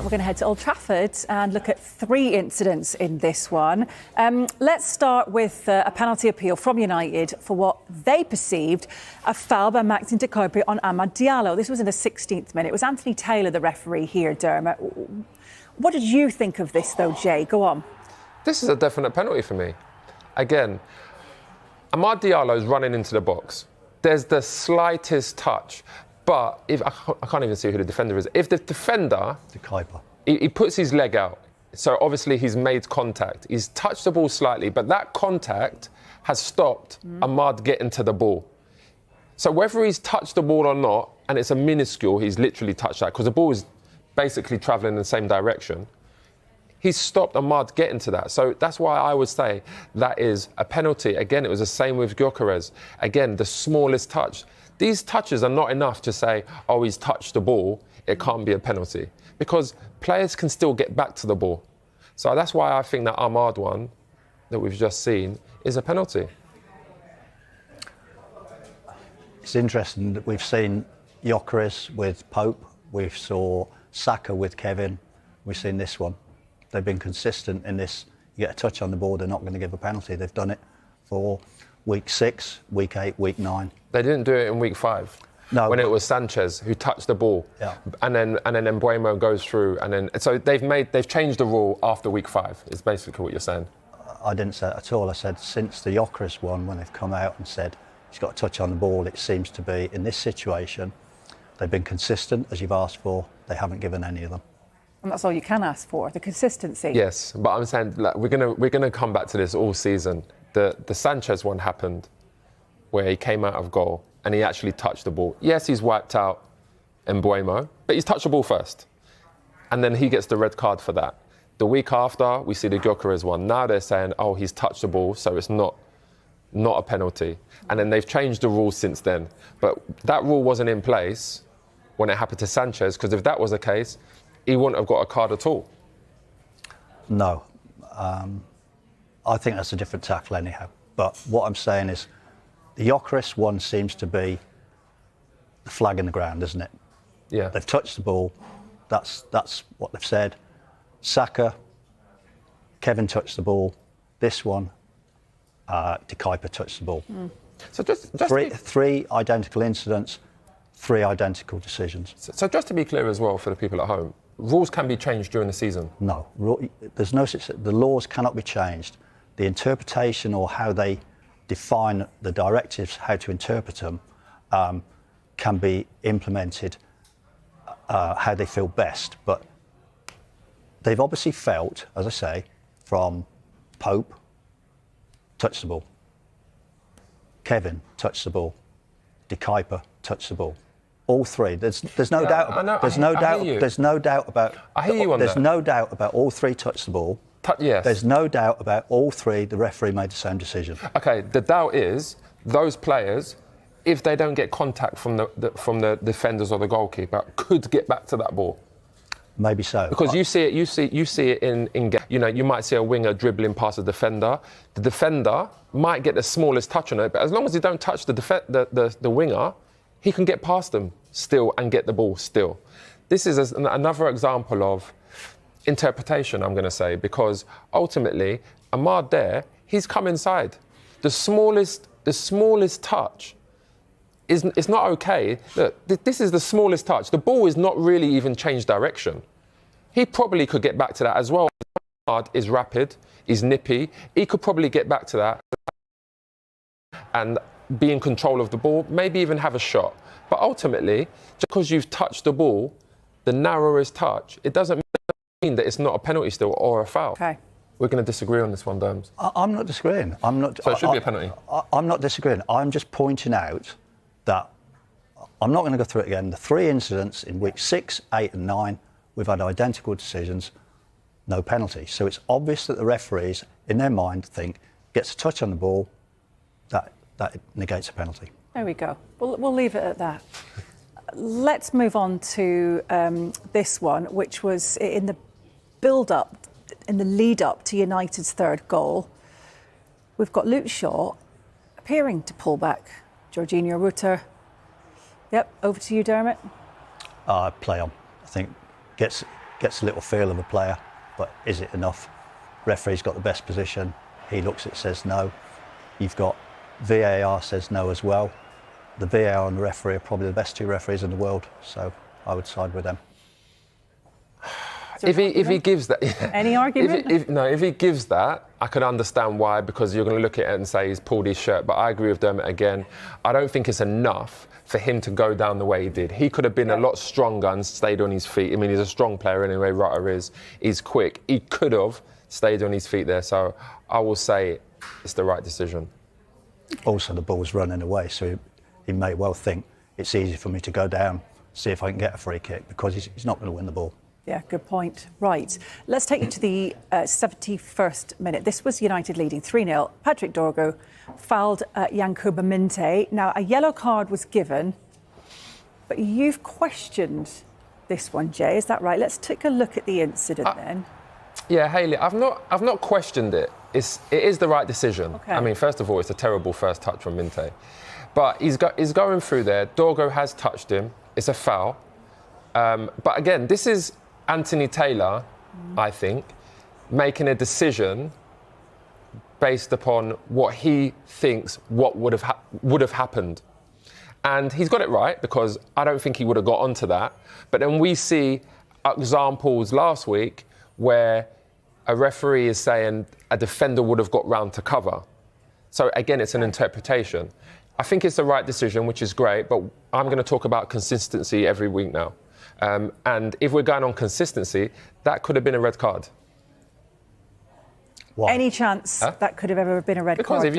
we're going to head to Old Trafford and look at 3 incidents in this one. Let's start with a penalty appeal from United for what they perceived a foul by Maxime de Kuiper on Amad Diallo. This was in the 16th minute. It was Anthony Taylor, the referee here, Dermot. What did you think of this, though, Jay? Go on. This is a definite penalty for me. Again, Amad Diallo's running into the box. There's the slightest touch. But if I can't even see who the defender is. If the defender, De Kuiper, he puts his leg out, so obviously he's made contact. He's touched the ball slightly, but that contact has stopped Amad getting to the ball. So whether he's touched the ball or not, and it's a minuscule, he's literally touched that because the ball is basically travelling in the same direction. He's stopped Amad getting to that. So that's why I would say that is a penalty. Again, it was the same with Gyökeres. Again, the smallest touch. These touches are not enough to say, oh, he's touched the ball, it can't be a penalty. Because players can still get back to the ball. So that's why I think that Amad one that we've just seen is a penalty. It's interesting that we've seen Gyökeres with Pope, we saw Saka with Kevin, we've seen this one. They've been consistent in this. You get a touch on the ball, they're not going to give a penalty. They've done it for week 6, week 8, week 9. They didn't do it in week 5. No, when it was Sanchez who touched the ball, yeah. and then Mbeumo goes through, and then so they've changed the rule after week 5. Is basically what you're saying. I didn't say that at all. I said since the Gyökeres one, when they've come out and said he's got a touch on the ball, it seems to be in this situation they've been consistent as you've asked for. They haven't given any of them. And that's all you can ask for, the consistency. Yes, but I'm saying like, we're gonna come back to this all season. The Sanchez one happened where he came out of goal and he actually touched the ball. Yes, he's wiped out Mbeumo, but he's touched the ball first. And then he gets the red card for that. The week after, we see the Gyökeres one. Now they're saying, oh, he's touched the ball, so it's not a penalty. And then they've changed the rules since then. But that rule wasn't in place when it happened to Sanchez, because if that was the case, he wouldn't have got a card at all. No. I think that's a different tackle anyhow. But what I'm saying is the Gyökeres one seems to be the flag in the ground, isn't it? Yeah. They've touched the ball. That's what they've said. Saka, Kevin touched the ball. This one, de Kuiper touched the ball. So just three identical incidents, 3 identical decisions. So just to be clear as well for the people at home, rules can be changed during the season? No, there's no such. The laws cannot be changed. The interpretation or how they define the directives, how to interpret them, can be implemented how they feel best. But they've obviously felt, as I say, from Pope, touched the ball. Kevin touched the ball. De Kuiper touched the ball. All 3. There's no doubt about. There's no doubt about. I hear you on that. There's no doubt about all 3 touched the ball. Yes. There's no doubt about all 3. The referee made the same decision. Okay. The doubt is those players, if they don't get contact from the defenders or the goalkeeper, could get back to that ball. Maybe so. Because you see it in you might see a winger dribbling past a defender. The defender might get the smallest touch on it, but as long as he don't touch the winger, he can get past them still and get the ball still. This is another example of interpretation, I'm going to say, because ultimately Amad there, he's come inside. The smallest touch it's not okay. Look, this is the smallest touch. The ball is not really even changed direction. He probably could get back to that as well. Amad is rapid, he's nippy. He could probably get back to that and be in control of the ball, maybe even have a shot. But ultimately, just because you've touched the ball, the narrowest touch, it doesn't mean that it's not a penalty still or a foul. Okay. We're going to disagree on this one, Derms. I'm not disagreeing. So it should be a penalty? I'm not disagreeing. I'm just pointing out that I'm not going to go through it again. The 3 incidents in week 6, 8 and 9, we've had identical decisions, no penalty. So it's obvious that the referees, in their mind, think gets a touch on the ball, that negates a penalty. There we go. We'll leave it at that. Let's move on to this one, which was in the build-up, in the lead-up to United's 3rd goal. We've got Luke Shaw appearing to pull back. Jorginho Rutter. Yep, over to you, Dermot. Play on. I think gets a little feel of a player, but is it enough? Referee's got the best position. He looks at it, says no. You've got VAR says no as well. The VAR and the referee are probably the best 2 referees in the world, so I would side with them. If he gives that, any argument? If he gives that, I can understand why, because you're going to look at it and say he's pulled his shirt. But I agree with Dermot again. I don't think it's enough for him to go down the way he did. He could have been a lot stronger and stayed on his feet. I mean, he's a strong player anyway. Rutter is. He's quick. He could have stayed on his feet there. So I will say it's the right decision. Also, the ball's running away, so he may well think it's easy for me to go down, see if I can get a free kick, because he's not going to win the ball. Yeah, good point. Right. Let's take you to the 71st minute. This was United leading 3-0. Patrick Dorgo fouled Yankuba Minte. Now, a yellow card was given, but you've questioned this one, Jay. Is that right? Let's take a look at the incident then. Yeah, Hayley, I've not questioned it. It is the right decision. Okay. I mean, first of all, it's a terrible first touch from Minte. But he's going through there. Dorgo has touched him. It's a foul. But again, this is Anthony Taylor, I think, making a decision based upon what he thinks what would have happened. And he's got it right, because I don't think he would have got onto that. But then we see examples last week where a referee is saying a defender would have got round to cover. So again, it's an interpretation. I think it's the right decision, which is great, but I'm going to talk about consistency every week now. And if we're going on consistency, that could have been a red card. Why? Any chance that could have ever been a red because card?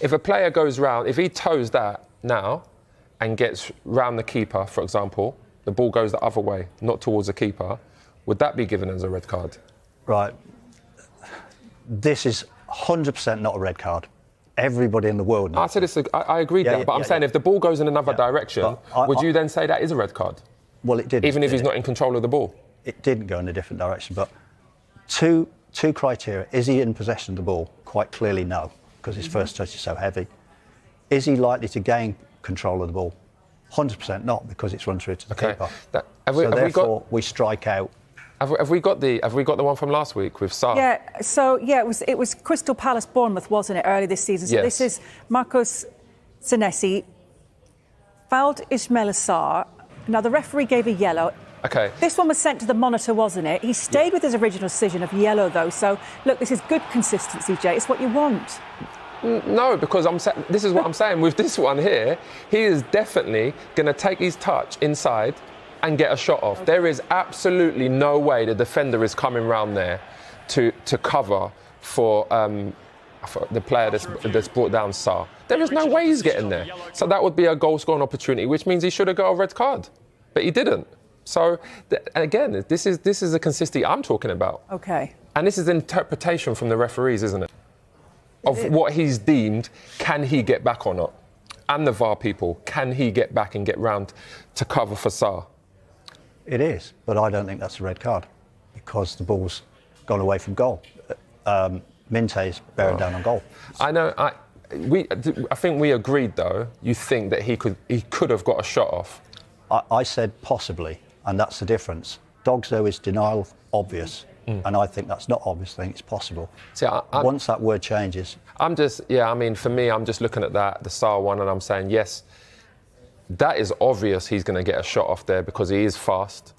If a player goes round, if he toes that now and gets round the keeper, for example, the ball goes the other way, not towards the keeper, would that be given as a red card? Right. This is 100% not a red card. Everybody in the world knows. I said it's. I agreed that, but I'm saying if the ball goes in another direction, would you then say that is a red card? Well, it did. Even if he's not in control of the ball? It didn't go in a different direction, but two criteria. Is he in possession of the ball? Quite clearly no, because his first touch is so heavy. Is he likely to gain control of the ball? 100% not, because it's run through to the keeper. Therefore, we strike out. Have we got the one from last week with Sarr? Yeah. So it was Crystal Palace Bournemouth, wasn't it, early this season? So yes. This is Marcos Senesi fouled Ismail Sarr. Now the referee gave a yellow. Okay. This one was sent to the monitor, wasn't it? He stayed with his original decision of yellow, though. So look, this is good consistency, Jay. It's what you want. No, because this is what I'm saying. With this one here, he is definitely going to take his touch inside and get a shot off. Okay. There is absolutely no way the defender is coming round there to cover for the player that's brought down Sarr. There is no way he's getting there. So that would be a goal-scoring opportunity, which means he should have got a red card. But he didn't. So, again, this is the consistency I'm talking about. OK. And this is interpretation from the referees, isn't it? Of what he's deemed, can he get back or not? And the VAR people, can he get back and get round to cover for Sarr? It is, but I don't think that's a red card because the ball's gone away from goal. Minte's bearing down on goal. I know. I think we agreed, though. You think that he could have got a shot off. I said possibly, and that's the difference. Dogso is denial obvious, and I think that's not obvious. I think it's possible. See, once that word changes, for me, I'm just looking at the Sarr one, and I'm saying yes. That is obvious he's going to get a shot off there because he is fast.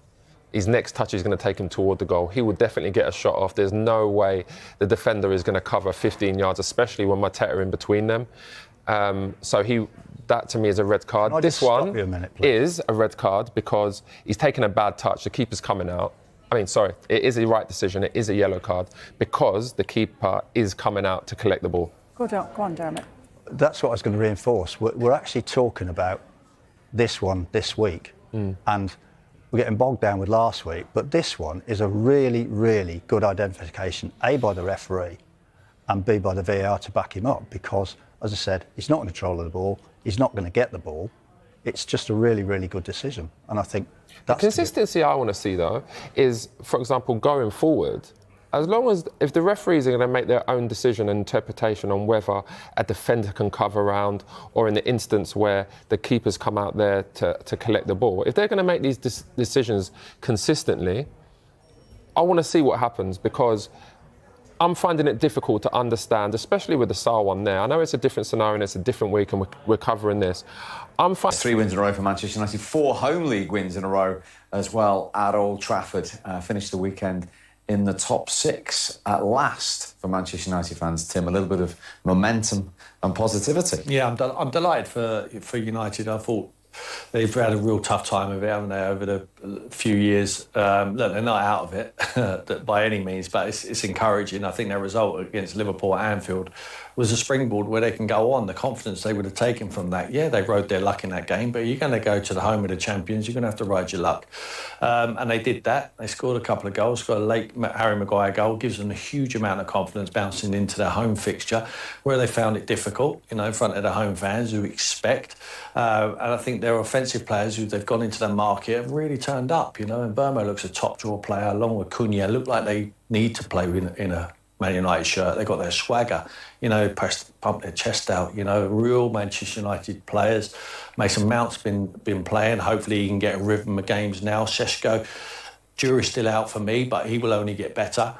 His next touch is going to take him toward the goal. He would definitely get a shot off. There's no way the defender is going to cover 15 yards, especially when Mateta in between them. That to me is a red card. This one is a red card because he's taken a bad touch. The keeper's coming out. It is the right decision. It is a yellow card because the keeper is coming out to collect the ball. Go on, Dermot. That's what I was going to reinforce. We're actually talking about this one this week, and we're getting bogged down with last week, but this one is a really, really good identification, A, by the referee, and B, by the VAR to back him up, because, as I said, he's not in control of the ball, he's not going to get the ball. It's just a really, really good decision, and I think that's... The consistency I want to see, though, is, for example, going forward, as long as if the referees are going to make their own decision and interpretation on whether a defender can cover around, or in the instance where the keepers come out there to collect the ball, if they're going to make these decisions consistently, I want to see what happens, because I'm finding it difficult to understand, especially with the Saar one there. I know it's a different scenario and it's a different week and we're covering this. 3 wins in a row for Manchester United, 4 home league wins in a row as well at Old Trafford. Finished the weekend in the top 6 at last for Manchester United fans. Tim, a little bit of momentum and positivity. Yeah, I'm delighted for United. I thought they've had a real tough time of it, haven't they, over the few years. Look, they're not out of it by any means, but it's encouraging. I think their result against Liverpool at Anfield was a springboard where they can go on. The confidence they would have taken from that. Yeah, they rode their luck in that game, but you're going to go to the home of the champions, you're going to have to ride your luck. And they did that. They scored a couple of goals, got a late Harry Maguire goal, gives them a huge amount of confidence bouncing into their home fixture, where they found it difficult, in front of the home fans who expect. And I think their offensive players who they've gone into the market have really turned up, And Burmo looks a top draw player, along with Cunha. Look like they need to play in a Man United shirt. They've got their swagger, pump their chest out, real Manchester United players. Mason Mount's been playing. Hopefully he can get a rhythm of games now. Šeško, jury's still out for me, but he will only get better.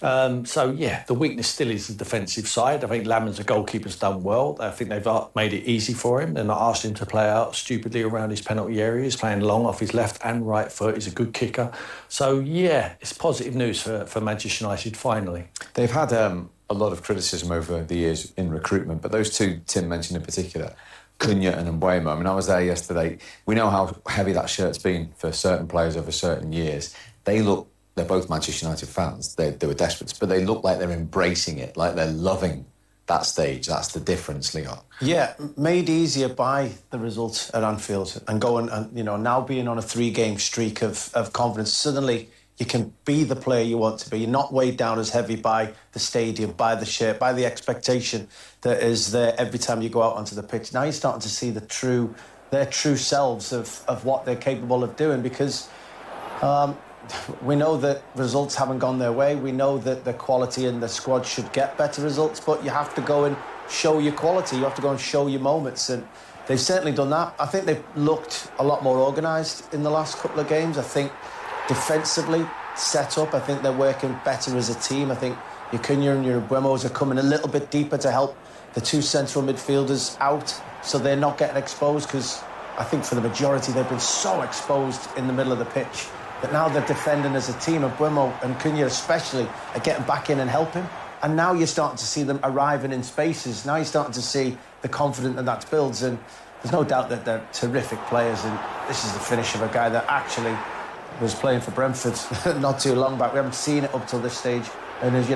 The weakness still is the defensive side. I think Lammens, the goalkeeper's done well. I think they've made it easy for him. They're not asking him to play out stupidly around his penalty area. He's playing long off his left and right foot. He's a good kicker. So, it's positive news for Manchester United, finally. They've had a lot of criticism over the years in recruitment, but those two Tim mentioned in particular, Cunha and Mbeumo. I was there yesterday. We know how heavy that shirt's been for certain players over certain years. They're both Manchester United fans. They were desperate, but they look like they're embracing it, like they're loving that stage. That's the difference, Leon. Yeah, made easier by the result at Anfield and going and now being on a 3-game streak of confidence. Suddenly you can be the player you want to be. You're not weighed down as heavy by the stadium, by the shirt, by the expectation that is there every time you go out onto the pitch. Now you're starting to see their true selves of what they're capable of doing, because we know that results haven't gone their way. We know that the quality in the squad should get better results, but you have to go and show your quality. You have to go and show your moments, and they've certainly done that. I think they've looked a lot more organised in the last couple of games. I think defensively set up, I think they're working better as a team. I think your Cunha and your Mbeumo are coming a little bit deeper to help the 2 central midfielders out, so they're not getting exposed, because I think for the majority they've been so exposed in the middle of the pitch. But now they're defending as a team, and Mbeumo and Cunha especially are getting back in and helping. And now you're starting to see them arriving in spaces. Now you're starting to see the confidence that builds. And there's no doubt that they're terrific players. And this is the finish of a guy that actually was playing for Brentford not too long back. We haven't seen it up till this stage in his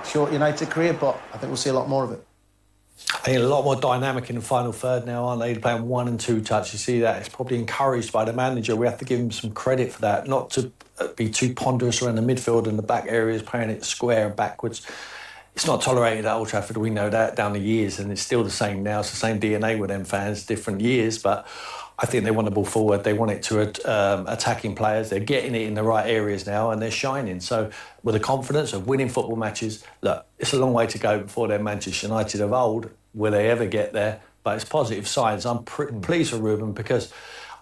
short United career, but I think we'll see a lot more of it. I think a lot more dynamic in the final third now, aren't they? They're playing 1 and 2 touch. You see that? It's probably encouraged by the manager. We have to give him some credit for that, not to be too ponderous around the midfield and the back areas, playing it square and backwards. It's not tolerated at Old Trafford. We know that down the years, and it's still the same now. It's the same DNA with them fans, different years, but I think they want the ball forward. They want it to attacking players. They're getting it in the right areas now, and they're shining. So with the confidence of winning football matches, look, it's a long way to go before they're Manchester United of old. Will they ever get there? But it's positive signs. I'm pleased for Ruben, because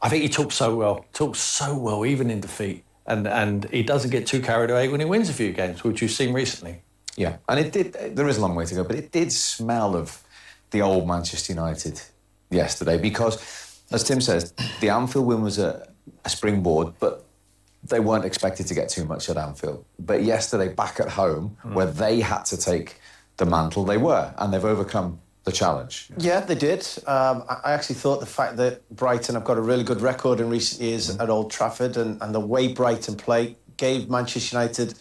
I think he talks so well, even in defeat. And he doesn't get too carried away when he wins a few games, which you've seen recently. Yeah, and there is a long way to go, but it did smell of the old Manchester United yesterday, because, as Tim says, the Anfield win was a springboard, but they weren't expected to get too much at Anfield. But yesterday, back at home, where they had to take the mantle, they were, and they've overcome the challenge. Yeah, they did. I actually thought the fact that Brighton have got a really good record in recent years at Old Trafford, and the way Brighton play gave Manchester United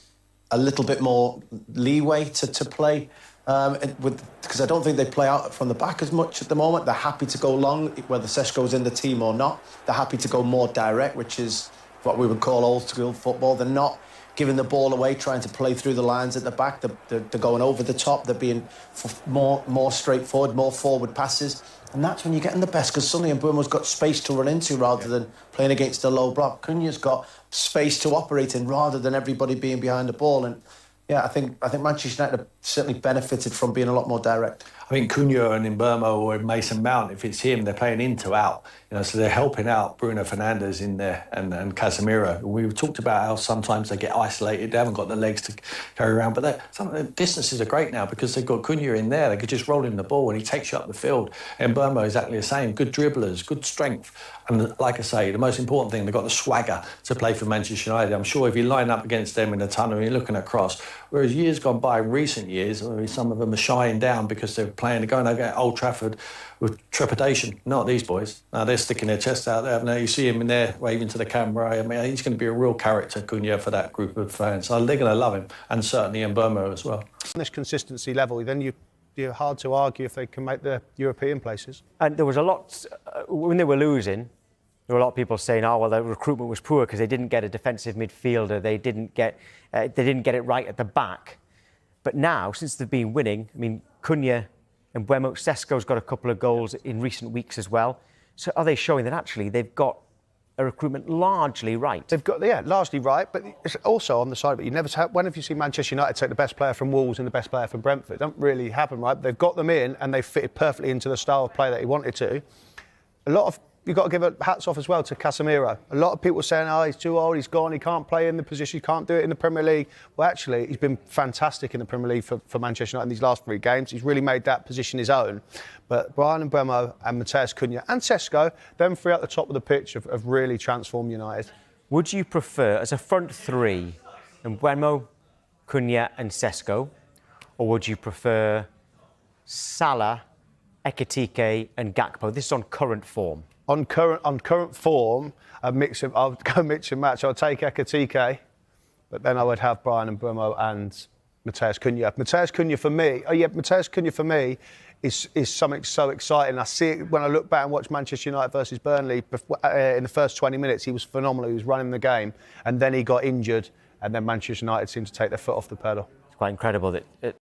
a little bit more leeway to play, because I don't think they play out from the back as much at the moment. They're happy to go long, whether Šeško's in the team or not. They're happy to go more direct, which is what we would call old-school football. They're not giving the ball away, trying to play through the lines at the back. They're going over the top. They're being more straightforward, more forward passes. And that's when you're getting the best, because suddenly Mbeumo's got space to run into rather than playing against a low block. Cunha's got space to operate in rather than everybody being behind the ball. And Yeah, I think Manchester United have certainly benefited from being a lot more direct. I think Cunha and Mbeumo or Mason Mount, if it's him, they're playing into out. So they're helping out Bruno Fernandes in there and Casemiro. We've talked about how sometimes they get isolated, they haven't got the legs to carry around, but some of the distances are great now because they've got Cunha in there. They could just roll him the ball and he takes you up the field. And Mbeumo exactly the same. Good dribblers, good strength. And like I say, the most important thing, they've got the swagger to play for Manchester United. I'm sure if you line up against them in the tunnel, you're looking across. Whereas years gone by, recent years, some of them are shying down because they're going over at Old Trafford with trepidation. Not these boys. Now they're sticking their chest out there. Now you see him in there waving to the camera. I mean, he's going to be a real character, Cunha, for that group of fans. So they're going to love him, and certainly Mbeumo as well. On this consistency level, then you're hard to argue if they can make the European places. And there was a lot when they were losing. There were a lot of people saying, "Oh, well, the recruitment was poor because they didn't get a defensive midfielder. They didn't get it right at the back." But now, since they've been winning, I mean, Cunha and Mbeumo, Sesko's got a couple of goals in recent weeks as well. So are they showing that actually they've got a recruitment largely right? They've got, largely right, but it's also on the side of it. When have you seen Manchester United take the best player from Wolves and the best player from Brentford? It doesn't really happen, right? They've got them in and they've fitted perfectly into the style of play that he wanted to. You've got to give hats off as well to Casemiro. A lot of people saying, oh, he's too old, he's gone, he can't play in the position, he can't do it in the Premier League. Well, actually, he's been fantastic in the Premier League for Manchester United in these last 3 games. He's really made that position his own. But Brian Mbeumo and Matheus Cunha and Sesko, them 3 at the top of the pitch have really transformed United. Would you prefer, as a front 3, Mbeumo, Cunha and Sesko, or would you prefer Salah, Ekitike and Gakpo? This is on current form. On current form, I'll go mix and match. I'll take Ekitike, but then I would have Brian Mbeumo and Matheus Cunha. Matheus Cunha for me is something so exciting. I see it when I look back and watch Manchester United versus Burnley. In the first 20 minutes, he was phenomenal. He was running the game, and then he got injured, and then Manchester United seemed to take their foot off the pedal. It's quite incredible that